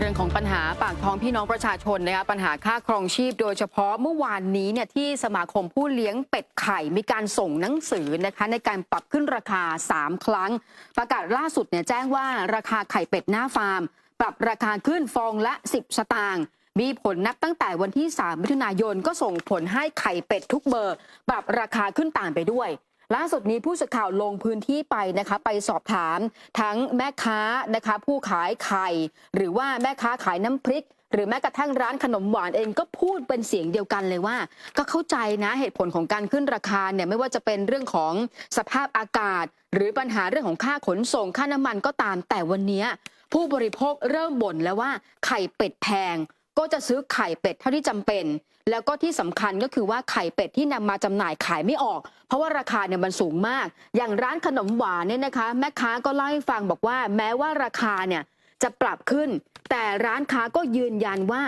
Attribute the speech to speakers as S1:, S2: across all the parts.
S1: รื่องของปัญหาปากท้องพี่น้องประชาชนนะคะปัญหาค่าครองชีพโดยเฉพาะเมื่อวานนี้เนี่ยที่สมาคมผู้เลี้ยงเป็ดไข่มีการส่งหนังสือนะคะในการปรับขึ้นราคา3 ครั้งประกาศล่าสุดเนี่ยแจ้งว่าราคาไข่เป็ดหน้าฟาร์มปรับราคาขึ้นฟองละ10 สตางค์มีผลนับตั้งแต่วันที่3 มิถุนายนก็ส่งผลให้ไข่เป็ดทุกเบอร์ปรับราคาขึ้นตามไปด้วยล่าสุดนี้ผู้สื่อข่าวลงพื้นที่ไปนะคะไปสอบถามทั้งแม่ค้านะคะผู้ขายไข่หรือว่าแม่ค้าขายน้ำพริกหรือแม้กระทั่งร้านขนมหวานเองก็พูดเป็นเสียงเดียวกันเลยว่าก็เข้าใจนะเหตุผลของการขึ้นราคาเนี่ยไม่ว่าจะเป็นเรื่องของสภาพอากาศหรือปัญหาเรื่องของค่าขนส่งค่าน้ำมันก็ตามแต่วันนี้ผู้บริโภคเริ่มบ่นแล้วว่าไข่เป็ดแพงก็จะซื้อไข่เป็ดเท่าที่จำเป็นแล้วก็ที่สำคัญก็คือว่าไข่เป็ดที่นำมาจำหน่ายขายไม่ออกเพราะว่าราคาเนี่ยมันสูงมากอย่างร้านขนมหวานเนี่ยนะคะแม่ค้าก็เล่าให้ฟังบอกว่าแม้ว่าราคาเนี่ยจะปรับขึ้นแต่ร้านค้าก็ยืนยันว่า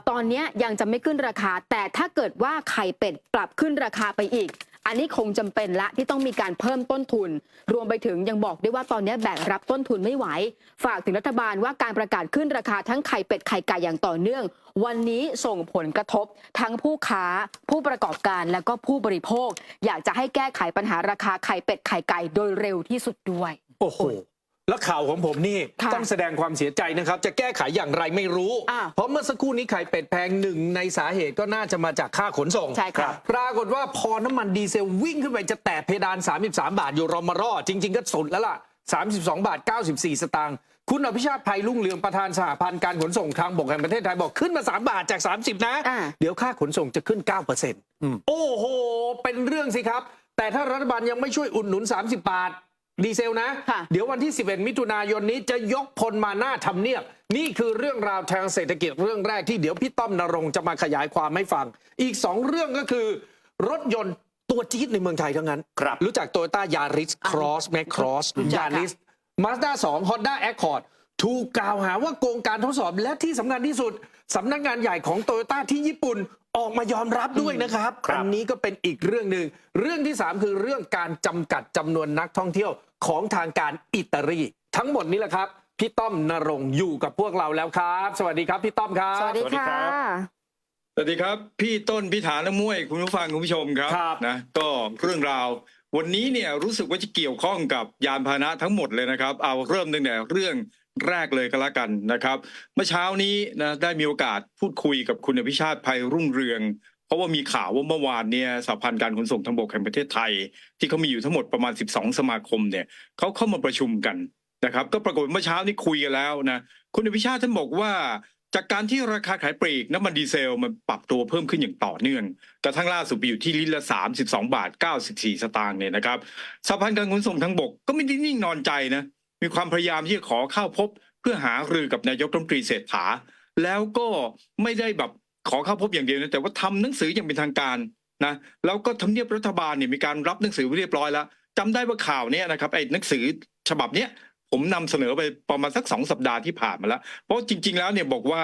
S1: ตอนนี้ยังจะไม่ขึ้นราคาแต่ถ้าเกิดว่าไข่เป็ดปรับขึ้นราคาไปอีกอันนี้คงจำเป็นละที่ต้องมีการเพิ่มต้นทุนรวมไปถึงยังบอกด้วยว่าตอนนี้แบกรับต้นทุนไม่ไหวฝากถึงรัฐบาลว่าการประกาศขึ้นราคาทั้งไข่เป็ดไข่ไก่อย่างต่อเนื่องวันนี้ส่งผลกระทบทั้งผู้ค้าผู้ประกอบการและก็ผู้บริโภคอยากจะให้แก้ไขปัญหาราคาไข่เป็ดไข่ไก่โดยเร็วที่สุดด้วย
S2: โอ้โหแล้วข่าวของผมนี่ต้องแสดงความเสียใจนะครับจะแก้ไขอย่างไรไม่รู้เพราะเมื่อสักครู่นี้ไข่เป็ดแพงหนึ่งในสาเหตุก็น่าจะมาจากค่าขนส่ง
S1: ใช่ครับ
S2: ปรากฏว่าพอน้ำมันดีเซลวิ่งขึ้นไปจะแตะเพดาน33 บาทอยู่รอมารอจริงๆก็สุดแล้วล่ะ32 บาท 94 สตางค์คุณอภิชาติไพรุ่งเรืองประธานสหพันธ์การขนส่งทางบกแห่งประเทศไทยบอกขึ้นมา3 บาทจาก30นะเดี๋ยวค่าขนส่งจะขึ้น 9%โอ้โหเป็นเรื่องสิครับแต่ถ้ารัฐบาลยังไม่ช่วยอุดหนุน30 บาทดีเซลนะเดี๋ยววันที่11 มิถุนายนนี้จะยกพลมาหน้าทำเนียบนี่คือเรื่องราวทางเศรษฐกิจเรื่องแรกที่เดี๋ยวพี่ต้อมณรงค์จะมาขยายความให้ฟังอีก2 เรื่องก็คือรถยนต์ตัวจี๊ดในเมืองไทยทั้งนั้นรู้จักโตโยต้ายาริสครอสแมคครอสยาริสมาสด้า2 Honda Accord ถูกกล่าวหาว่าโกงการทดสอบและที่สำคัญที่สุดสำนักงานใหญ่ของโตโยต้าที่ญี่ปุ่นออกมายอมรับด้วยนะครับอันนี้ก็เป็นอีกเรื่องหนึ่งเรื่องที่3คือเรื่องการจำกัดจำนวนนักท่องเที่ยวของทางการอิตาลีทั้งหมดนี้แหละครับพี่ต้อมณรงค์อยู่กับพวกเราแล้วครับสวัสดีครับพี่ต้อมครับ
S1: สวัสดีค่ะ
S3: สวัสดีครับพี่ต้นพี่ฐานและมุ้ยคุณผู้ฟังคุณผู้ชมครับนะก็เรื่องราววันนี้เนี่ยรู้สึกว่าจะเกี่ยวข้องกับยานพาหนะทั้งหมดเลยนะครับเอาเริ่มตั้งแต่เรื่องแรกเลยก็แล้วกันนะครับเมื่อเช้านี้นะได้มีโอกาสพูดคุยกับคุณอภิชาติไพรุ่งเรืองเพราะว่ามีข่าวว่าเมื่อวานเนี่ยสหพันธ์การขนส่งทางบกแห่งประเทศไทยที่เขามีอยู่ทั้งหมดประมาณ12 สมาคมเนี่ยเขาเข้ามาประชุมกันนะครับก็ปรากฏเมื่อเช้านี้คุยกันแล้วนะคุณอภิชาติท่านบอกว่าจากการที่ราคาขายปลีกน้ำมันดีเซลมันปรับตัวเพิ่มขึ้นอย่างต่อเนื่องกระทั่งล่าสุดไปอยู่ที่ลิตรละ32 บาท 94 สตางค์เนี่ยนะครับสหพันธ์การขนส่งทางบกก็ไม่ได้นิ่งนอนใจนะมีความพยายามที่จะขอเข้าพบเพื่อหารือกับนายกรัฐมนตรีเศรษฐาแล้วก็ไม่ได้แบบขอเข้าพบอย่างเดียวนะแต่ว่าทำหนังสืออย่างเป็นทางการนะแล้วก็ทำเนียบรัฐบาลเนี่ยมีการรับหนังสือเรียบร้อยแล้วจำได้ว่าข่าวนี้นะครับไอ้หนังสือฉบับเนี้ยผมนำเสนอไปประมาณสัก2 สัปดาห์ที่ผ่านมาแล้วเพราะจริงๆแล้วเนี่ยบอกว่า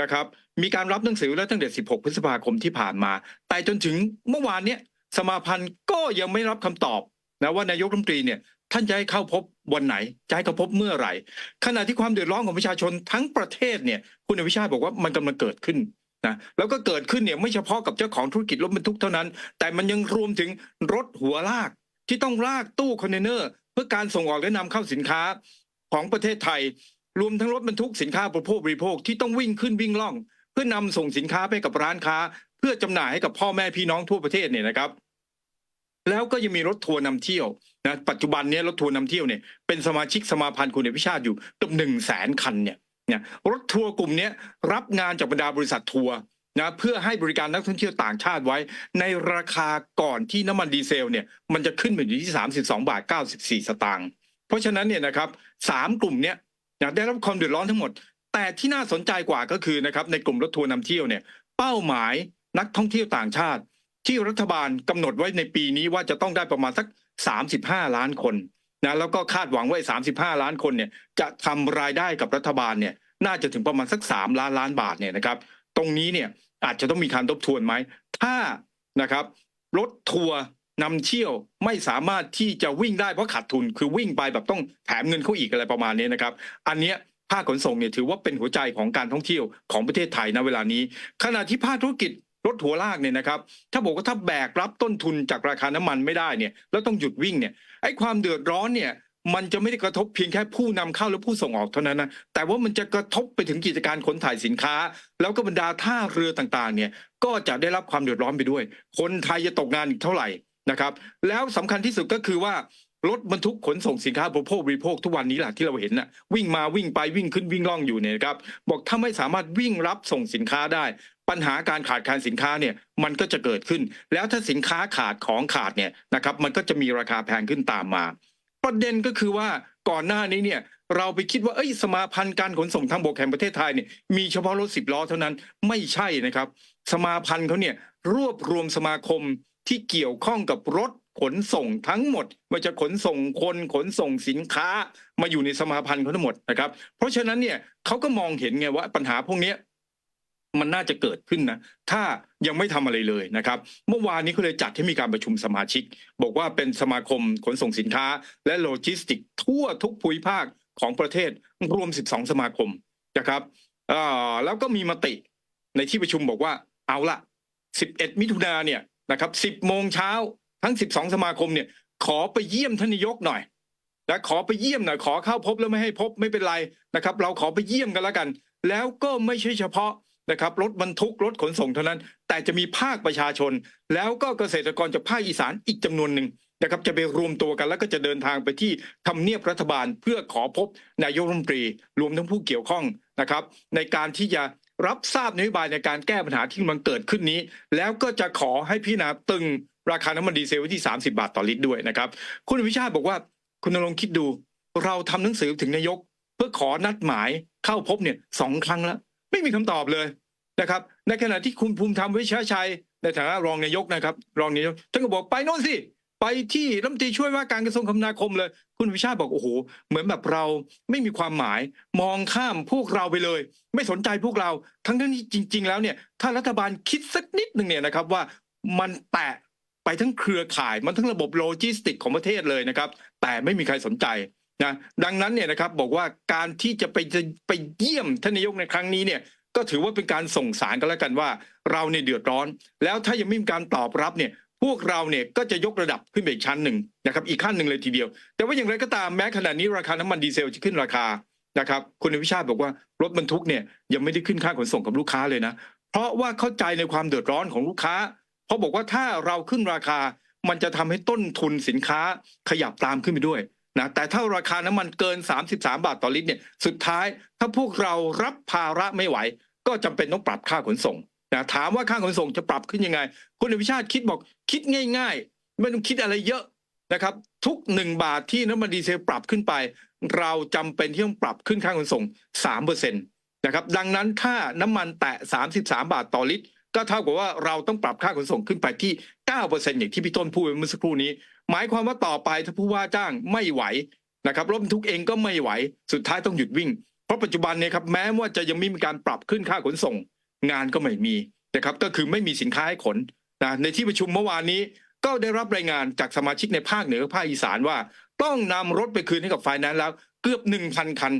S3: นะครับมีการรับหนังสือแล้วตั้งแต่16 พฤษภาคมที่ผ่านมาแต่จนถึงเมื่อวานเนี้ยสมาพันธ์ก็ยังไม่รับคำตอบนะว่านายกรัฐมนตรีเนี่ยท่านจะให้เข้าพบวันไหนจะให้เข้าพบเมื่อไหร่ขณะที่ความเดือดร้อนของประชาชนทั้งประเทศเนี่ยคุณอภิชาติบอกว่ามันกำลังเกิดขึ้นนะแล้วก็เกิดขึ้นเนี่ยไม่เฉพาะกับเจ้าของธุรกิจรถบรรทุกเท่านั้นแต่มันยังรวมถึงรถหัวลากที่ต้องลากตู้คอนเทนเนอร์เพื่อการส่งออกและนำเข้าสินค้าของประเทศไทยรวมทั้งรถบรรทุกสินค้าบริโภคที่ต้องวิ่งขึ้นวิ่งล่องเพื่อนำส่งสินค้าไปกับร้านค้าเพื่อจำหน่ายให้กับพ่อแม่พี่น้องทั่วประเทศเนี่ยนะครับแล้วก็ยังมีรถทัวร์นำเที่ยวนะปัจจุบันนี้รถทัวร์นำเที่ยวเนี่ยเป็นสมาชิกสมาพันธ์คุณอภิชาติอยู่เกือบ100,000 คันเนี่ยรถทัวร์กลุ่มนี้รับงานจากบรรดาบริษัททัวร์นะเพื่อให้บริการนักท่องเที่ยวต่างชาติไว้ในราคาก่อนที่น้ำมันดีเซลเนี่ยมันจะขึ้นไปอยู่ที่32 บาท 94 สตางค์เพราะฉะนั้นเนี่ยนะครับ3 กลุ่มเนี้ยได้รับความเดือดร้อนทั้งหมดแต่ที่น่าสนใจกว่าก็คือนะครับในกลุ่มรถทัวร์นำเที่ยวเนี่ยเป้าหมายนักท่องเที่ยวต่างชาติที่รัฐบาลกำหนดไว้ในปีนี้ว่าจะต้องได้ประมาณสัก35 ล้านคนนะแล้วก็คาดหวังว่า35 ล้านคนเนี่ยจะทำรายได้กับรัฐบาลเนี่ยน่าจะถึงประมาณสัก3 ล้านบาทเนี่ยนะครับตรงนี้เนี่ยอาจจะต้องมีการทบทวนไหมถ้านะครับรถทัวร์นำเที่ยวไม่สามารถที่จะวิ่งได้เพราะขาดทุนคือวิ่งไปแบบต้องแถมเงินเขาอีกอะไรประมาณนี้นะครับอันนี้ ภาคขนส่งเนี่ยถือว่าเป็นหัวใจของการท่องเที่ยวของประเทศไทยณเวลานี้ขณะที่ภาคธุรกิจรถหัวลากเนี่ยนะครับถ้าบอกว่าถ้าแบกรับต้นทุนจากราคาน้ำมันไม่ได้เนี่ยแล้วต้องหยุดวิ่งเนี่ยไอ้ความเดือดร้อนเนี่ยมันจะไม่ได้กระทบเพียงแค่ผู้นำเข้าหรือผู้ส่งออกเท่านั้นนะแต่ว่ามันจะกระทบไปถึงกิจการขนถ่ายสินค้าแล้วก็บรรดาท่าเรือต่างๆเนี่ยก็จะได้รับความเดือดร้อนไปด้วยคนไทยจะตกงานอีกเท่าไหร่นะครับแล้วสำคัญที่สุดก็คือว่ารถบรรทุกขนส่งสินค้าบริโภคทุกวันนี้แหละที่เราเห็นน่ะวิ่งมาวิ่งไปวิ่งขึ้นวิ่งล่องอยู่เนี่ยครับบอกถ้าไม่สามารถวิ่งรับส่งสินค้าได้ปัญหาการขาดแคลนสินค้าเนี่ยมันก็จะเกิดขึ้นแล้วถ้าสินค้าขาดของขาดเนี่ยนะครับมันก็จะมีราคาแพงขึ้นตามมาประเด็นก็คือว่าก่อนหน้านี้เนี่ยเราไปคิดว่าสมาพันธ์การขนส่งทางบกแห่งประเทศไทยเนี่ยมีเฉพาะรถ10 ล้อเท่านั้นไม่ใช่นะครับสมาพันธ์เขาเนี่ยรวบรวมสมาคมที่เกี่ยวข้องกับรถขนส่งทั้งหมดว่าจะขนส่งคนขนส่งสินค้ามาอยู่ในสมาพันธ์เขาทั้งหมดนะครับเพราะฉะนั้นเนี่ยเขาก็มองเห็นไงว่าปัญหาพวกนี้มันน่าจะเกิดขึ้นนะถ้ายังไม่ทำอะไรเลยนะครับเมื่อวานนี้เขาเลยจัดให้มีการประชุมสมาชิกบอกว่าเป็นสมาคมขนส่งสินค้าและโลจิสติกทั่วทุกภูมิภาคของประเทศรวม12 สมาคมนะครับแล้วก็มีมติในที่ประชุมบอกว่าเอาละ11 มิถุนายนเนี่ยนะครับ10 โมงเช้าทั้ง12 สมาคมเนี่ยขอไปเยี่ยมท่านนายกหน่อยและขอไปเยี่ยมหน่อยขอเข้าพบแล้วไม่ให้พบไม่เป็นไรนะครับเราขอไปเยี่ยมกันแล้วกันแล้วก็ไม่ใช่เฉพาะนะครับรถบรรทุกรถขนส่งเท่านั้นแต่จะมีภาคประชาชนแล้วก็เกษตรกรจากภาคอีสานอีกจำนวนหนึ่งนะครับจะไปรวมตัวกันแล้วก็จะเดินทางไปที่ทำเนียบรัฐบาลเพื่อขอพบนายกรัฐมนตรีรวมทั้งผู้เกี่ยวข้องนะครับในการที่จะรับทราบนโยบายในการแก้ปัญหาที่มันเกิดขึ้นนี้แล้วก็จะขอให้พิจารณาตึงราคาน้ำมันดีเซลไว้ที่30 บาทต่อลิตรด้วยนะครับคุณอภิชาติบอกว่าคุณณรงค์คิดดูเราทำหนังสือถึงนายกเพื่อขอนัดหมายเข้าพบเนี่ย2 ครั้งแล้วไม่มีคำตอบเลยนะครับในขณะที่คุณภูมิธรรมเวชชชัยในฐานะรองนายกนะครับรองนายกท่านก็บอกไปโน่นสิไปที่รัฐมนตรีช่วยว่าการกระทรวงคมนาคมเลยคุณวิชาติบอกโอ้โหเหมือนแบบเราไม่มีความหมายมองข้ามพวกเราไปเลยไม่สนใจพวกเราทั้งที่จริงๆแล้วเนี่ยถ้ารัฐบาลคิดสักนิดหนึ่งเนี่ยนะครับว่ามันแตะไปทั้งเครือข่ายมันทั้งระบบโลจิสติกของประเทศเลยนะครับแต่ไม่มีใครสนใจนะดังนั้นเนี่ยนะครับบอกว่าการที่จะไปเยี่ยมท่านนายกในครั้งนี้เนี่ยก็ถือว่าเป็นการส่งสารกันแล้วกันว่าเราเนี่ยเดือดร้อนแล้วถ้ายังไม่มีการตอบรับเนี่ยพวกเราเนี่ยก็จะยกระดับขึ้นไปอีกชั้นหนึ่งนะครับอีกขั้นหนึ่งเลยทีเดียวแต่ว่าอย่างไรก็ตามแม้ขณะนี้ราคาน้ำมันดีเซลจะขึ้นราคานะครับคุณอภิชาติบอกว่ารถบรรทุกเนี่ยยังไม่ได้ขึ้นค่าขนส่งกับลูกค้าเลยนะเพราะว่าเข้าใจในความเดือดร้อนของลูกค้าเพราะบอกว่าถ้าเราขึ้นราคามันจะทำให้ต้นทุนสินค้าขยับตามขึ้นไปด้วยนะแต่ถ้าราคาน้ำมันเกิน33 บาทต่อลิตรเนี่ยสุดท้ายถ้าพวกเรารับภาระไม่ไหวก็จำเป็นต้องปรับค่าขนส่งนะถามว่าค่าขนส่งจะปรับขึ้นยังไงคุณอภิชาติคิดบอกคิดง่ายๆไม่ต้องคิดอะไรเยอะนะครับทุก1 บาทที่น้ำมันดีเซลปรับขึ้นไปเราจำเป็นที่ต้องปรับขึ้นค่าขนส่ง 3% นะครับดังนั้นถ้าน้ำมันแตะ33 บาทต่อลิตรก็เท่ากับว่าเราต้องปรับค่าขนส่งขึ้นไปที่ 9% อย่างที่พี่ต้นพูดเมื่อสักครู่นี้หมายความว่าต่อไปถ้าผู้ว่าจ้างไม่ไหวนะครับรถบรรทุกเองก็ไม่ไหวสุดท้ายต้องหยุดวิ่งเพราะปัจจุบันเนี่ยครับแม้ว่าจะยังไม่มีการปรับขึ้นค่าขนส่งงานก็ไม่มีนะครับก็คือไม่มีสินค้าให้ขนนะในที่ประชุมเมื่อวานนี้ก็ได้รับรายงานจากสมาชิกในภาคเหนือภาคอีสานว่าต้องนำรถไปคืนให้กับไฟแนนซ์แล้วเกือบ 1,000 คัน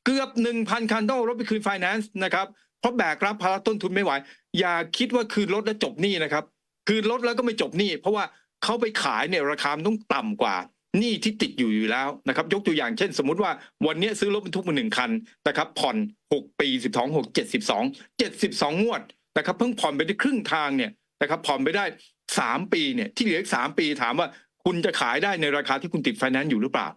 S3: เกือบ 1,000 คันต้องรถไปคืนไฟแนนซ์นะครับเพราะแบกรับภาระต้นทุนไม่ไหวอย่าคิดว่าคืนรถแล้วจบหนี้นะครับคืนรถแล้วก็ไม่จบหนี้เพราะว่าเขาไปขายเนี่ยราคาต้องต่ำกว่าหนี้ที่ติดอยู่แล้วนะครับยกตัวอย่างเช่นสมมุติว่าวันนี้ซื้อรถบรรทุกมา1 คันนะครับผ่อน6 ปี12 6 72 งวดนะครับเพิ่งผ่อนไปได้ครึ่งทางเนี่ยนะครับผ่อนไปได้3 ปีเนี่ยที่เหลืออีก3 ปีถามว่าคุณจะขายได้ในราคาที่คุณติดไฟแนนซ์อยู่หรือเปล่า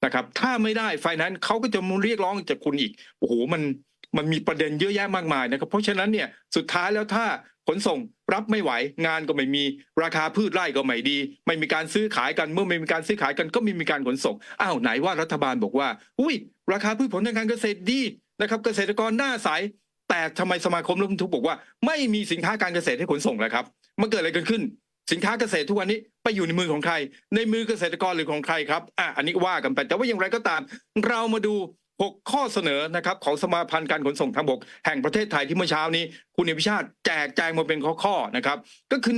S3: นะครับถ้าไม่ได้ไฟแนนซ์เขาก็จะมาเรียกร้องจากคุณอีกโอ้โหมันมีประเด็นเยอะแยะมากมายนะครับเพราะฉะนั้นเนี่ยสุดท้ายแล้วถ้าขนส่งรับไม่ไหวงานก็ไม่มีราคาพืชไร่ก็ไม่ดีไม่มีการซื้อขายกันเมื่อไม่มีการซื้อขายกันก็ไม่มีการขนส่งอ้าวไหนว่ารัฐบาลบอกว่าอุ้ยราคาพืชผลทางการเกษตรดีนะครับเกษตรกรหน้าใสแต่ทำไมสมาคมรถบรรทุกบอกว่าไม่มีสินค้าการเกษตรให้ขนส่งล่ะครับมันเกิดอะไรกันขึ้นสินค้าเกษตรทุกวันนี้ไปอยู่ในมือของใครในมือเกษตรกรหรือของใครครับอันนี้ว่ากันไปแต่ว่าอย่างไรก็ตามเรามาดู6 ข้อเสนอนะครับของสมาพันธ์การขนส่งทางบกแห่งประเทศไทยที่เมื่อเช้านี้คุณอภิชาติแจกแจงมาเป็นข้อนะครับก็คือ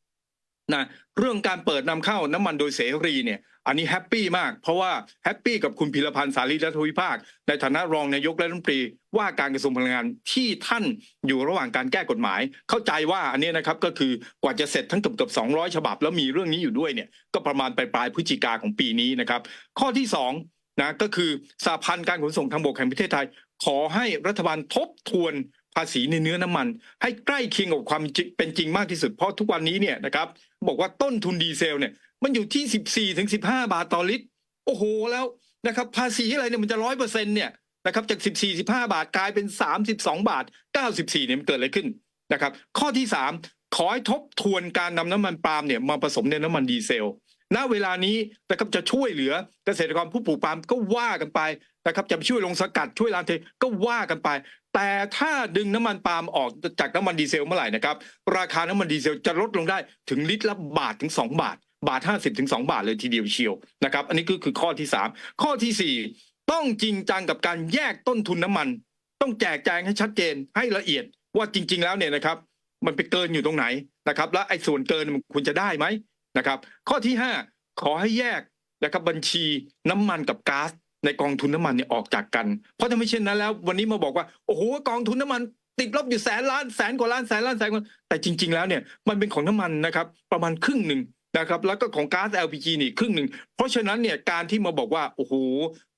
S3: 1นะเรื่องการเปิดนำเข้าน้ำมันโดยเสรีเนี่ย อันนี้แฮปปี้มากเพราะว่าแฮปปี้กับคุณพีรพันธ์สารีรัฐวิภาคในฐานะรองนายกและรัฐมนตรีว่าการกระทรวงพลังงานที่ท่านอยู่ระหว่างการแก้กฎหมายเข้าใจว่าอันนี้นะครับก็คือกว่าจะเสร็จทั้งเกือบ200ฉบับแล้วมีเรื่องนี้อยู่ด้วยเนี่ยก็ประมาณปลายพฤศจิกาของปีนี้นะครับข้อที่2นะก็คือสหพันธ์การขนส่งทางบกแห่งประเทศไทยขอให้รัฐบาลทบทวนภาษีในเนื้อน้ำมันให้ใกล้เคียงกับความเป็นจริงมากที่สุดเพราะทุกวันนี้เนี่ยนะครับบอกว่าต้นทุนดีเซลเนี่ยมันอยู่ที่14 ถึง 15 บาทต่อลิตรโอ้โหแล้วนะครับภาษีอะไรเนี่ยมันจะ100%เนี่ยนะครับจาก14-15 บาทกลายเป็น32 บาท 94เนี่ยมันเกิดอะไรขึ้นนะครับข้อที่3ขอให้ทบทวนการนำน้ำมันปาล์มเนี่ยมาผสมในน้ำมันดีเซลณเวลานี้นะครับจะช่วยเหลือเกษตรกรผู้ปลูกปาล์มก็ว่ากันไปนะครับจะช่วยลงสกัดช่วยลานเทก็ว่ากันไปแต่ถ้าดึงน้ำมันปาล์มออกจากน้ำมันดีเซลเมื่อไหร่นะครับราคาน้ำมันดีเซลจะลดลงได้ถึงลิตรละบาทถึง2 บาท50 ถึง 2 บาทเลยทีเดียวเชียวนะครับอันนี้ก็คือข้อที่3ข้อที่4ต้องจริงจังกับการแยกต้นทุนน้ำมันต้องแจกแจงให้ชัดเจนให้ละเอียดว่าจริงๆแล้วเนี่ยนะครับมันไปเกินอยู่ตรงไหนนะครับและไอ้ส่วนเกินมันควรจะได้ไหมนะครับข้อที่5ขอให้แยกนะครับบัญชีน้ำมันกับก๊าซในกองทุนน้ำมันเนี่ยออกจากกันเพราะถ้าไม่เช่นนั้นแล้ววันนี้มาบอกว่าโอ้โหกองทุนน้ำมันติดลบอยู่แสนกว่าล้านแสนล้านแต่จริงๆแล้วเนี่ยมันเป็นของน้ำมันนะครับประมาณครึ่งหนึ่งนะครับแล้วก็ของก๊าซ LPG นี่ครึ่งหนึ่งเพราะฉะนั้นเนี่ยการที่มาบอกว่าโอ้โห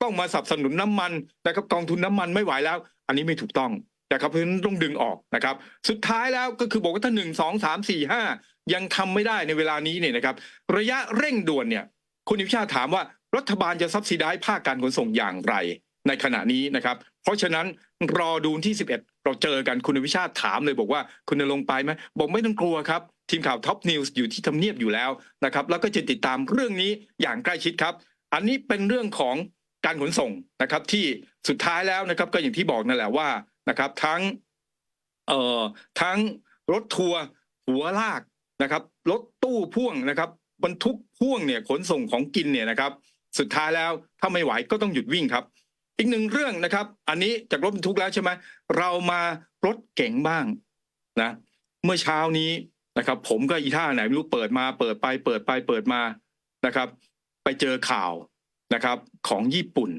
S3: ต้องมาสนับสนุนน้ำมันนะครับกองทุนน้ำมันไม่ไหวแล้วอันนี้ไม่ถูกต้องนะครับเพราะฉะนั้นต้องดึงออกนะครับสุดท้ายแล้วก็คือบอกว่าถ้า1 2 3 4 5ยังทำไม่ได้ในเวลานี้เนี่ยนะครับระยะเร่งด่วนเนี่ยคุณนิชาถามว่ารัฐบาลจะซับซิไดซ์ภาคการขนส่งอย่างไรในขณะนี้นะครับเพราะฉะนั้นรอดูที่11เราเจอกันคุณวิชาถามเลยบอกว่าคุณจะลงไปไหมบอกไม่ต้องกลัวครับทีมข่าวท็อปนิวส์อยู่ที่ทำเนียบอยู่แล้วนะครับแล้วก็จะติดตามเรื่องนี้อย่างใกล้ชิดครับอันนี้เป็นเรื่องของการขนส่งนะครับที่สุดท้ายแล้วนะครับก็อย่างที่บอกนั่นแหละว่านะครับทั้งรถทัวร์หัวลากนะครับรถตู้พ่วงนะครับบรรทุกพ่วงเนี่ยขนส่งของกินเนี่ยนะครับสุดท้ายแล้วถ้าไม่ไหวก็ต้องหยุดวิ่งครับอีกหนึ่งเรื่องนะครับอันนี้จากรถบรรทุกแล้วใช่ไหมเรามารถเก๋งบ้างนะเมื่อเช้านี้นะครับผมก็อีท่าไหนไม่รู้เปิดมาเปิดมานะครับไปเจอข่าวนะครับของญี่ปุ่น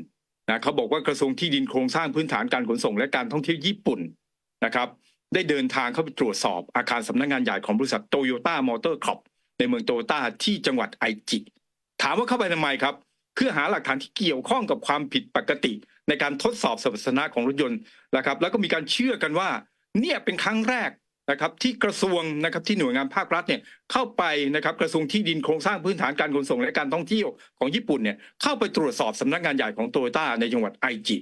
S3: นะเขาบอกว่ากระทรวงที่ดินโครงสร้างพื้นฐานการขนส่งและการท่องเที่ยวญี่ปุ่นนะครับได้เดินทางเข้าไปตรวจสอบอาคารสำนักงานใหญ่ของบริษัทโตโยต้ามอเตอร์คอร์ปในเมืองโตโยต้าที่จังหวัดไอจิถามว่าเข้าไปทำไมครับเพื่อหาหลักฐานที่เกี่ยวข้องกับความผิดปกติในการทดสอบสมรรถนะของรถยนต์นะครับแล้วก็มีการเชื่อกันว่าเนี่ยเป็นครั้งแรกนะครับที่กระทรวงนะครับที่หน่วยงานภาครัฐเนี่ยเข้าไปนะครับกระทรวงที่ดินโครงสร้างพื้นฐานการขนส่งและการท่องเที่ยวของญี่ปุ่นเนี่ยเข้าไปตรวจสอบสำนักงานใหญ่ของโตโยต้าในจังหวัดไอจิ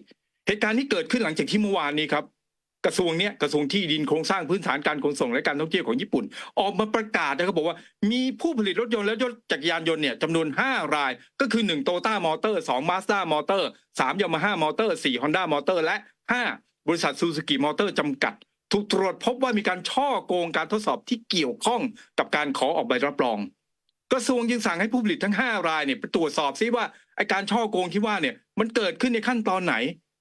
S3: เหตุการณ์นี้เกิดขึ้นหลังจากที่เมื่อวานนี้ครับกระทรวงที่ดินโครงสร้างพื้นฐานการขนส่งและการท่องเที่ยวของญี่ปุ่นออกมาประกาศนะครับบอกว่ามีผู้ผลิตรถยนต์และรถจักรยานยนต์เนี่ยจำนวน5 รายก็คือ1 Toyota Motor 2 Mazda Motor 3 Yamaha Motor 4 Honda Motor และ5บริษัท Suzuki Motor จำกัดถูกตรวจพบว่ามีการช่อโกงการทดสอบที่เกี่ยวข้องกับการขอออกใบรับรองกระทรวงจึงสั่งให้ผู้ผลิตทั้ง5 รายเนี่ยไปตรวจสอบซิว่าไอ้การช่อโกงที่ว่าเนี่ยมันเกิดขึ้นในขั้นตอนไหน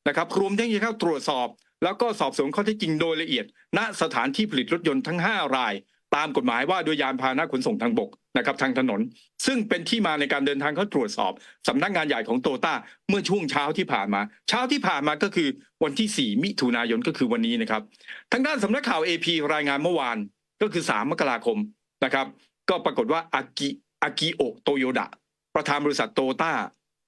S3: นะครับรวมทั้งจะเข้าตรวจสอบแล้วก็สอบสวนข้อเท็จจริงโดยละเอียดณสถานที่ผลิตรถยนต์ทั้ง5 รายตามกฎหมายว่าโดยยานพาหนะขนส่งทางบกนะครับทางถนนซึ่งเป็นที่มาในการเดินทางเข้าตรวจสอบสำนักงานใหญ่ของโตโยต้าเมื่อช่วงเช้าที่ผ่านมาก็คือวันที่4 มิถุนายนก็คือวันนี้นะครับทางด้านสำนักข่าว AP รายงานเมื่อวานก็คือ3 มกราคมนะครับก็ปรากฏว่าอากิโอะโตโยดะประธานบริษัทโตโยต้า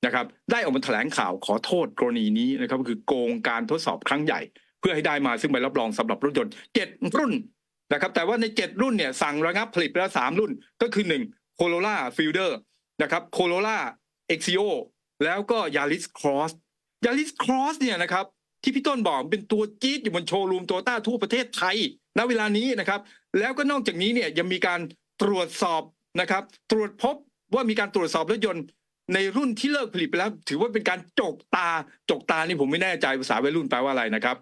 S3: นะครับได้ออกมาแถลงข่าวขอโทษกรณีนี้นะครับก็คือโกงการทดสอบครั้งใหญ่เพื่อให้ได้มาซึ่งใบรับรองสำหรับรถยนต์7 รุ่นนะครับแต่ว่าใน7 รุ่นเนี่ยสั่งระงับผลิตไปแล้ว3 รุ่นก็คือ1 Corolla Fielder นะครับ Corolla Exio แล้วก็ Yaris Cross เนี่ยนะครับที่พี่ต้นบอกเป็นตัวจี๊ดอยู่บนโชว์รูมโตโยต้าทั่วประเทศไทยณเวลานี้นะครับแล้วก็นอกจากนี้เนี่ยยังมีการตรวจสอบนะครับตรวจพบว่ามีการตรวจสอบรถยนต์ในรุ่นที่เลิกผลิตไปแล้วถือว่าเป็นการจกตานี่ผมไม่แน่ใจภาษาวัยรุ่นแปลว่าอะไรนะครับ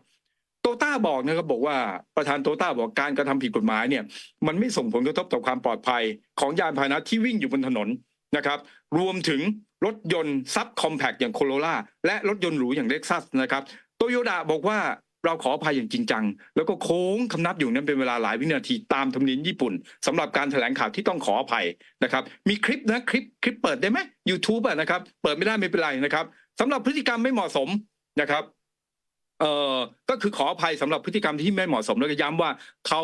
S3: โตโยต้าบอกนะครับบอกว่าประธานโตโยต้าบอกการกระทำผิดกฎหมายเนี่ยมันไม่ส่งผลกระทบต่อความปลอดภัยของยานพาหนะที่วิ่งอยู่บนถนนนะครับรวมถึงรถยนต์ซับคอมแพคอย่างโคโรล่าและรถยนต์หรูอย่างเล็กซัสนะครับโตโยต้าบอกว่า เราขออภัยอย่างจริงจังแล้วก็โค้งคำนับอยู่นั้นเป็นเวลาหลายวินาทีตามธรรมเนียมญี่ปุ่นสำหรับการแถลงข่าวที่ต้องขออภัยนะครับมีคลิปนะคลิปเปิดได้ไหม YouTube อะนะครับเปิดไม่ได้ไม่เป็นไรนะครับสำหรับพฤติกรรมไม่เหมาะสมนะครับก็คือขออภัยสำหรับพฤติกรรมที่ไม่เหมาะสมแล้วก็ย้ำว่าเขา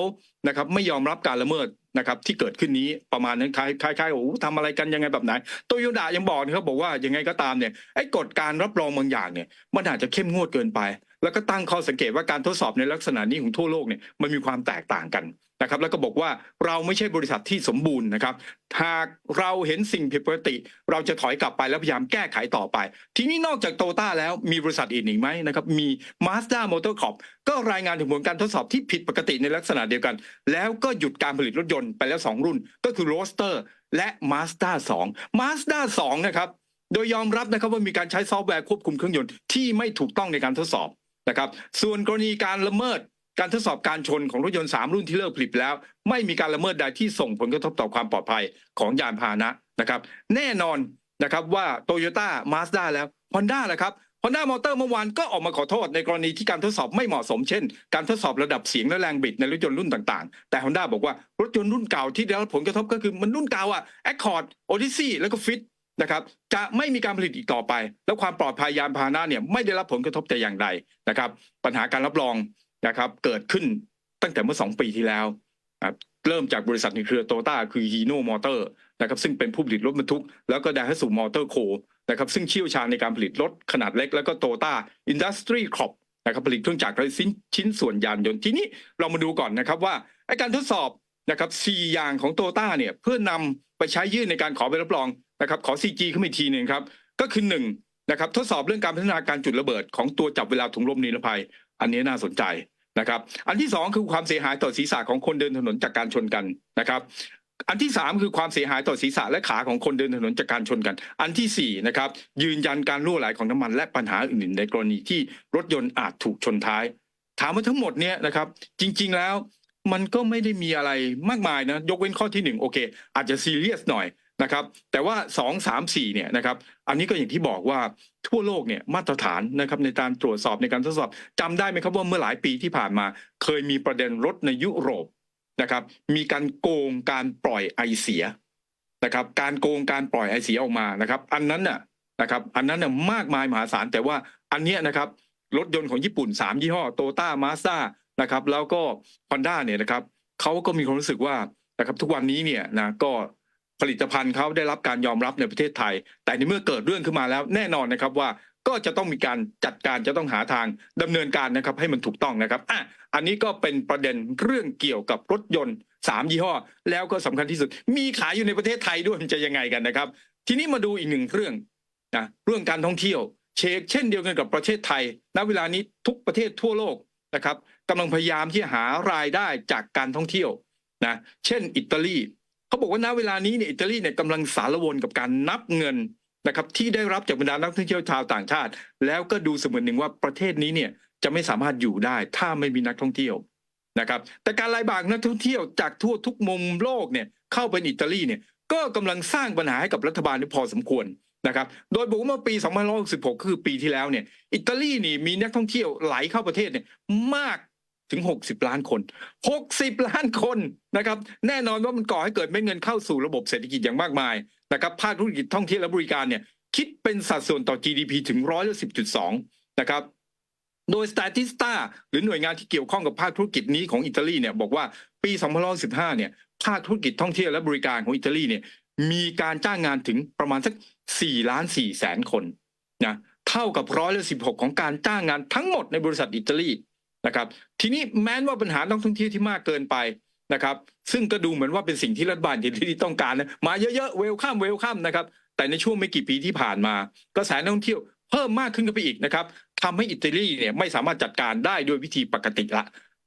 S3: นะครับไม่ยอมรับการละเมิดนะครับที่เกิดขึ้นนี้ประมาณนั้นคล้ายๆโอ้ทำอะไรกันยังไงแบบไหนโตโยต้ายังบอกนะครับบอกว่ายังไงก็ตามเนี่ยไอ้กฎการรับรองบางอย่างเนี่ยมันอาจจะเข้มงวดเกินไปแล้วก็ตั้งข้อสังเกตว่าการทดสอบในลักษณะนี้ของทั่วโลกเนี่ยมันมีความแตกต่างกันนะครับแล้วก็บอกว่าเราไม่ใช่บริษัทที่สมบูรณ์นะครับหากเราเห็นสิ่งผิดปกติเราจะถอยกลับไปแล้วพยายามแก้ไขต่อไปทีนี้นอกจากโตโยต้าแล้วมีบริษัทอื่นอีกไหมนะครับมี Mazda Motor Corp ก็รายงานถึงผลการทดสอบที่ผิดปกติในลักษณะเดียวกันแล้วก็หยุดการผลิตรถยนต์ไปแล้ว2รุ่นก็คือ Roadster และ Mazda 2 Mazda 2นะครับโดยยอมรับนะครับว่ามีการใช้ซอฟต์แวร์ควบคุมเครื่องยนต์ที่ไม่ถูกต้องในการทดสอบนะครับส่วนกรณีการละเมิดการทดสอบการชนของรถยนต์3รุ่นที่เลิกผลิตแล้วไม่มีการละเมิดใดที่ส่งผลกระทบต่อความปลอดภัยของยานพาหนะนะครับแน่นอนนะครับว่า Toyota Mazda แล้ว Honda แหละครับ Honda Motor เมื่อวานก็ออกมาขอโทษในกรณีที่การทดสอบไม่เหมาะสมเช่นการทดสอบระดับเสียงและแรงบิดในรถยนต์รุ่นต่างๆแต่ Honda บอกว่ารถยนต์รุ่นเก่าที่ได้รับผลกระทบก็คือมันรุ่นเก่าอะ Accord Odyssey แล้วก็ Fit นะครับจะไม่มีการผลิตอีกต่อไปแล้วความปลอดภัยยานพาหนะเนี่ยไม่ได้รับผลกระทบแต่อย่างใดนะครับปัญหาการรับรองนะครับเกิดขึ้นตั้งแต่เมื่อ2 ปีที่แล้วเริ่มจากบริษัทในเครือโตโยต้าคือ Hino Motor นะครับซึ่งเป็นผู้ผลิตรถบรรทุกแล้วก็ Daihatsu Motor Co นะครับซึ่งเชี่ยวชาญในการผลิตรถขนาดเล็กแล้วก็ Toyota Industry Corp นะครับผลิตเครื่องจักรและชิ้นส่วนยานยนต์ทีนี้เรามาดูก่อนนะครับว่าการทดสอบนะครับ4อย่างของโตโยต้าเนี่ยเพื่อนำไปใช้ยื่นในการขอใบรับรองนะครับขอ CG ขึ้นมาอีกทีนึงครับก็คือ1นะครับทดสอบเรื่องการพัฒนาการจุดระเบิดของตัวจับเวลาถุงลมนิรภัยอันนี้น่าสนใจนะครับอันที่2คือความเสียหายต่อศีรษะของคนเดินถนนจากการชนกันนะครับอันที่3คือความเสียหายต่อศีรษะและขาของคนเดินถนนจากการชนกันอันที่4นะครับยืนยันการรั่วไหลของน้ำมันและปัญหาอื่นๆในกรณีที่รถยนต์อาจถูกชนท้ายถามว่าทั้งหมดเนี่ยนะครับจริงๆแล้วมันก็ไม่ได้มีอะไรมากมายนะยกเว้นข้อที่1โอเคอาจจะซีเรียสหน่อยนะครับแต่ว่า2 3 4เนี่ยนะครับอันนี้ก็อย่างที่บอกว่าทั่วโลกเนี่ยมาตรฐานนะครับในการตรวจสอบในการทดสอบจำได้ไหมครับว่าเมื่อหลายปีที่ผ่านมาเคยมีประเด็นรถในยุโรปนะครับมีการโกงการปล่อยไอเสียนะครับการโกงการปล่อยไอเสียออกมานะครับอันนั้นน่ะนะครับอันนั้นน่ะมากมายมหาศาลแต่ว่าอันเนี้ยนะครับรถยนต์ของญี่ปุ่น3ยี่ห้อ Toyota Mazda นะครับแล้วก็ Honda เนี่ยนะครับเขาก็มีความรู้สึกว่านะครับทุกวันนี้เนี่ยนะก็ผลิตภัณฑ์เขาได้รับการยอมรับในประเทศไทยแต่ในเมื่อเกิดเรื่องขึ้นมาแล้วแน่นอนนะครับว่าก็จะต้องมีการจัดการจะต้องหาทางดำเนินการนะครับให้มันถูกต้องนะครับอันนี้ก็เป็นประเด็นเรื่องเกี่ยวกับรถยนต์3ยี่ห้อแล้วก็สำคัญที่สุดมีขายอยู่ในประเทศไทยด้วยมันจะยังไงกันนะครับทีนี้มาดูอีก1เรื่องนะเรื่องการท่องเที่ยวเช่นเดียวกันกับประเทศไทยณเวลานี้ทุกประเทศทั่วโลกนะครับกำลังพยายามที่หารายได้จากการท่องเที่ยวนะเช่นอิตาลีเขาบอกว่าณเวลานี้เนี่ยอิตาลีเนี่ยกำลังสารวนกับการนับเงินนะครับที่ได้รับจากบรรดานักท่องเที่ยวชาวต่างชาติแล้วก็ดูเสมือนหนึ่งว่าประเทศนี้เนี่ยจะไม่สามารถอยู่ได้ถ้าไม่มีนักท่องเที่ยวนะครับแต่การไล่บากนักท่องเที่ยวจากทั่วทุกมุมโลกเนี่ยเข้าไปอิตาลีเนี่ยก็กำลังสร้างปัญหาให้กับรัฐบาลพอสมควรนะครับโดยบอกว่าเมื่อปี2566คือปีที่แล้วเนี่ยอิตาลีนี่มีนักท่องเที่ยวไหลเข้าประเทศเนี่ยมากถึง60 ล้านคน60 ล้านคนนะครับแน่นอนว่ามันก่อให้เกิดเม็ดเงินเข้าสู่ระบบเศรษฐกิจอย่างมากมายนะครับภาคธุรกิจท่องเที่ยวและบริการเนี่ยคิดเป็นสัดส่วนต่อ GDP ถึง10.2%นะครับโดย Statista หรือหน่วยงานที่เกี่ยวข้องกับภาคธุรกิจนี้ของอิตาลีเนี่ยบอกว่าปี2015เนี่ยภาคธุรกิจท่องเที่ยวและบริการของอิตาลีเนี่ยมีการจ้างงานถึงประมาณสัก4.4 แสนคนนะเท่ากับ16%ของการจ้างงานทั้งหมดในบริษัทอิตาลีนะครับทีนี้แม้ว่าปัญหานักท่องเที่ยวที่มากเกินไปนะครับซึ่งก็ดูเหมือนว่าเป็นสิ่งที่รัฐบาลอิตาลีต้องการนะมาเยอะๆเวลคัมนะครับแต่ในช่วงไม่กี่ปีที่ผ่านมากระแสนักท่องเที่ยวเพิ่มมากขึ้นไปอีกนะครับทำให้อิตาลีเนี่ยไม่สามารถจัดการได้ด้วยวิธีปกติละ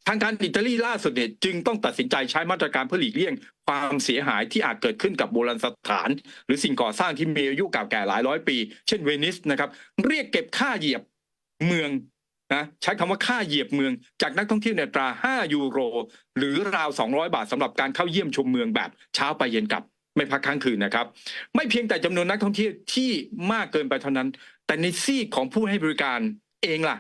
S3: ทางการอิตาลีล่าสุดเนี่ยจึงต้องตัดสินใจใช้มาตรการเพื่อหลีกเลี่ยงความเสียหายที่อาจเกิดขึ้นกับโบราณสถานหรือสิ่งก่อสร้างที่มีอายุเก่าแก่หลายร้อยปีเช่นเวนิสนะครับเรียกเก็บค่าเหยียบเมืองนะใช้คำว่าค่าเหยียบเมืองจากนักท่องเที่ยวในอัตรา5 ยูโรหรือราว200 บาทสำหรับการเข้าเยี่ยมชมเมืองแบบเช้าไปเย็นกลับไม่พักค้างคืนนะครับไม่เพียงแต่จำนวนนักท่องเที่ยวที่มากเกินไปเท่านั้นแต่ในซีกของผู้ให้บริการเองล่ะ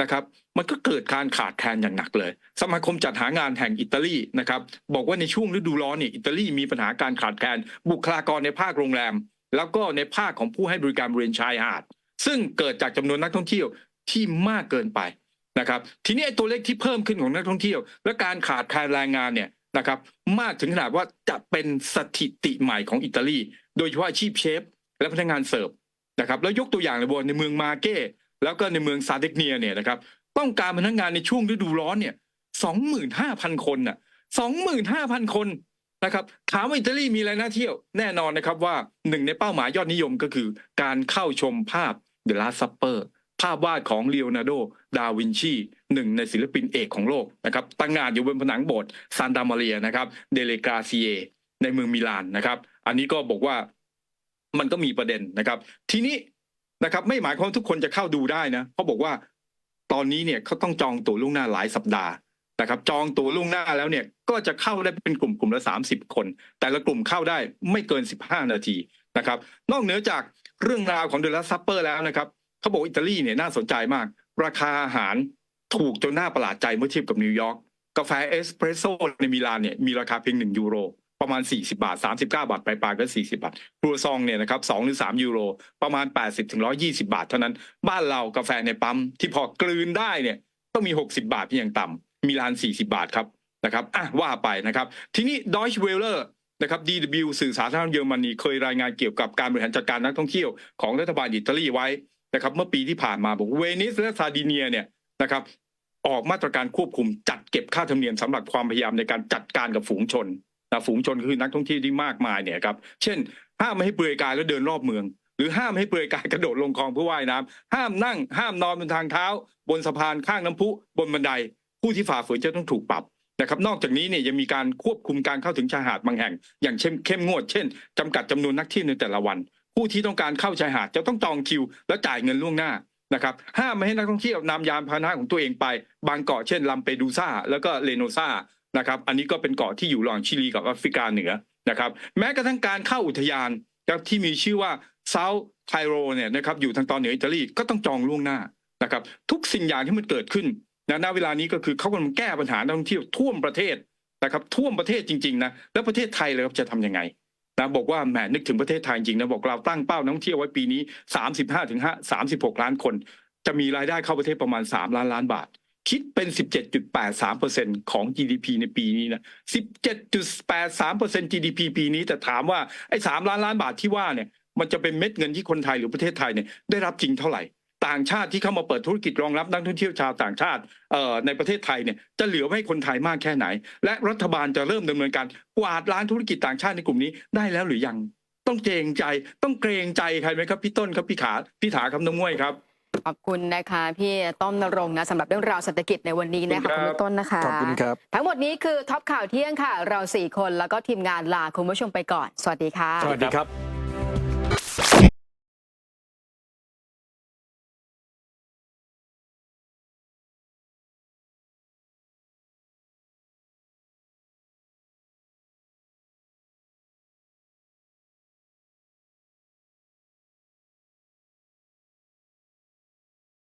S3: นะครับ มันก็เกิดการขาดแคลนอย่างหนักเลยสมาคมจัดหางานแห่งอิตาลีนะครับบอกว่าในช่วงฤดูร้อนเนี่ยอิตาลีมีปัญหาการขาดแคลนบุคลากรในภาคโรงแรมแล้วก็ในภาคของผู้ให้บริการบริเวณชายหาดซึ่งเกิดจากจำนวนนักท่องเที่ยวที่มากเกินไปนะครับทีนี้ไอ้ตัวเลขที่เพิ่มขึ้นของนักท่องเที่ยวและการขาดแคลนแรงงานเนี่ยนะครับมากถึงขนาดว่าจะเป็นสถิติใหม่ของอิตาลีโดยเฉพาะอาชีพเชฟและพนักงานเสิร์ฟนะครับแล้วยกตัวอย่างเลยในเมืองมาเก้แล้วก็ในเมืองซาเดกเนียเนี่ยนะครับต้องการพนักงานในช่วงฤดูร้อนเนี่ย 25,000 คนน่ะ 25,000 คนนะครับถามว่าอิตาลีมีอะไรน่าเที่ยวแน่นอนนะครับว่าหนึ่งในเป้าหมายยอดนิยมก็คือการเข้าชมภาพ The Last Supper ภาพวาดของลีโอนาร์โด ดาวินชีหนึ่งในศิลปินเอกของโลกนะครับตั้งงานอยู่บนผนังโบสถ์ซานตามาเรียนะครับเดเลกราเซียในเมืองมิลานนะครับอันนี้ก็บอกว่ามันก็มีประเด็นนะครับทีนี้นะครับไม่หมายความว่าทุกคนจะเข้าดูได้นะเขาบอกว่าตอนนี้เนี่ยเขาต้องจองตั๋วล่วงหน้าหลายสัปดาห์นะครับจองตั๋วล่วงหน้าแล้วเนี่ยก็จะเข้าได้เป็นกลุ่มละ30 คนแต่ละกลุ่มเข้าได้ไม่เกิน15 นาทีนะครับนอกเหนือจากเรื่องราวของ The Last Supper แล้วนะครับเขาบอกอิตาลีเนี่ยน่าสนใจมากราคาอาหารถูกจนน่าประหลาดใจเมื่อเทียบกับนิวยอร์กกาแฟเอสเปรสโซ่ในมิลานเนี่ยมีราคาเพียง1 ยูโรประมาณ40 บาท39 บาทปลายๆก็40 บาทครัวซองเนี่ยนะครับ2 หรือ 3 ยูโรประมาณ80 ถึง 120 บาทเท่านั้นบ้านเรากาแฟในปั๊มที่พอกลืนได้เนี่ยต้องมี60 บาทเพียงอย่างต่ำมิลาน40 บาทครับนะครับว่าไปนะครับทีนี้ Deutsche Welle นะครับ DW สื่อสาธารณรัฐเยอรมนีเคยรายงานเกี่ยวกับการบริหารจัดการนักท่องเที่ยวของรัฐบาลอิตาลีไว้นะครับเมื่อปีที่ผ่านมาบอกเวนิสและซาร์ดิเนียเนี่ยนะครับออกมาตรการควบคุมจัดเก็บค่าธรรมเนียมสำหรับความพยายามในการจัดการกับฝูงชนฝูงชนคือนักท่องเที่ยวที่มากมายเนี่ยครับเช่นห้ามไม่ให้เปลือยกายแล้วเดินรอบเมืองหรือห้ามให้เปลือยกายกระโดดลงคลองเพื่อว่ายน้ำห้ามนั่งห้ามนอนบนทางเท้าบนสะพานข้างน้ำพุบนบันไดผู้ที่ฝ่าฝืนจะต้องถูกปรับนะครับนอกจากนี้เนี่ยยังมีการควบคุมการเข้าถึงชายหาดบางแห่งอย่างเข้มงวดเช่นจำกัดจำนวนนักเที่ยวในแต่ละวันผู้ที่ต้องการเข้าชายหาดจะต้องจองคิวและจ่ายเงินล่วงหน้านะครับห้ามไม่ให้นักท่องเที่ยวนำยานพาหนะของตัวเองไปบางเกาะเช่นลัมเปดูซ่าแล้วก็เลโนซานะครับอันนี้ก็เป็นเกาะที่อยู่ระหว่างชิลีกับแอฟริกาเหนือนะครับแม้กระทั่งการเข้าอุทยานที่มีชื่อว่าเซาท์ไทโรเนี่ยนะครับอยู่ทางตอนเหนืออิตาลีก็ต้องจองล่วงหน้านะครับทุกสิ่งอย่างที่มันเกิดขึ้นณเวลานี้ก็คือเขากำลังแก้ปัญหานักท่องเที่ยวท่วมประเทศนะครับท่วมประเทศจริงๆนะแล้วประเทศไทยเลยครับจะทำยังไงนะบอกว่าแหมนึกถึงประเทศไทยจริงนะบอกเราตั้งเป้านักท่องเที่ยวไว้ปีนี้35 ถึง 36 ล้านคนจะมีรายได้เข้าประเทศประมาณ3 ล้านบาทคิดเป็น 17.83% ของ GDP ในปีนี้นะ 17.83% GDP ปีนี้แต่ถามว่าไอ้3 ล้านบาทที่ว่าเนี่ยมันจะเป็นเม็ดเงินที่คนไทยหรือประเทศไทยเนี่ยได้รับจริงเท่าไหร่ต่างชาติที่เข้ามาเปิดธุรกิจรองรับนักท่องเที่ยวชาวต่างชาติในประเทศไทยเนี่ยจะเหลือไว้ให้คนไทยมากแค่ไหนและรัฐบาลจะเริ่มดำเนินการกวาดล้างธุรกิจต่างชาติในกลุ่มนี้ได้แล้วหรือยังต้องเกรงใจใครไหมครับพี่ต้นครับพี่ถาครับน้องม้วยครับ
S1: ขอบคุณนะคะพี่ต้อมนรงค์นะสำหรับเรื่องราวเศรษฐกิจในวันนี้นะคะคุณต้นนะคะ
S2: ขอบคุณครับ
S1: ทั้งหมดนี้คือท็อปข่าวเที่ยงค่ะเรา4 คนแล้วก็ทีมงานลาคุณผู้ชมไปก่อนสวัสดีค่ะ
S2: สวัสดีครับ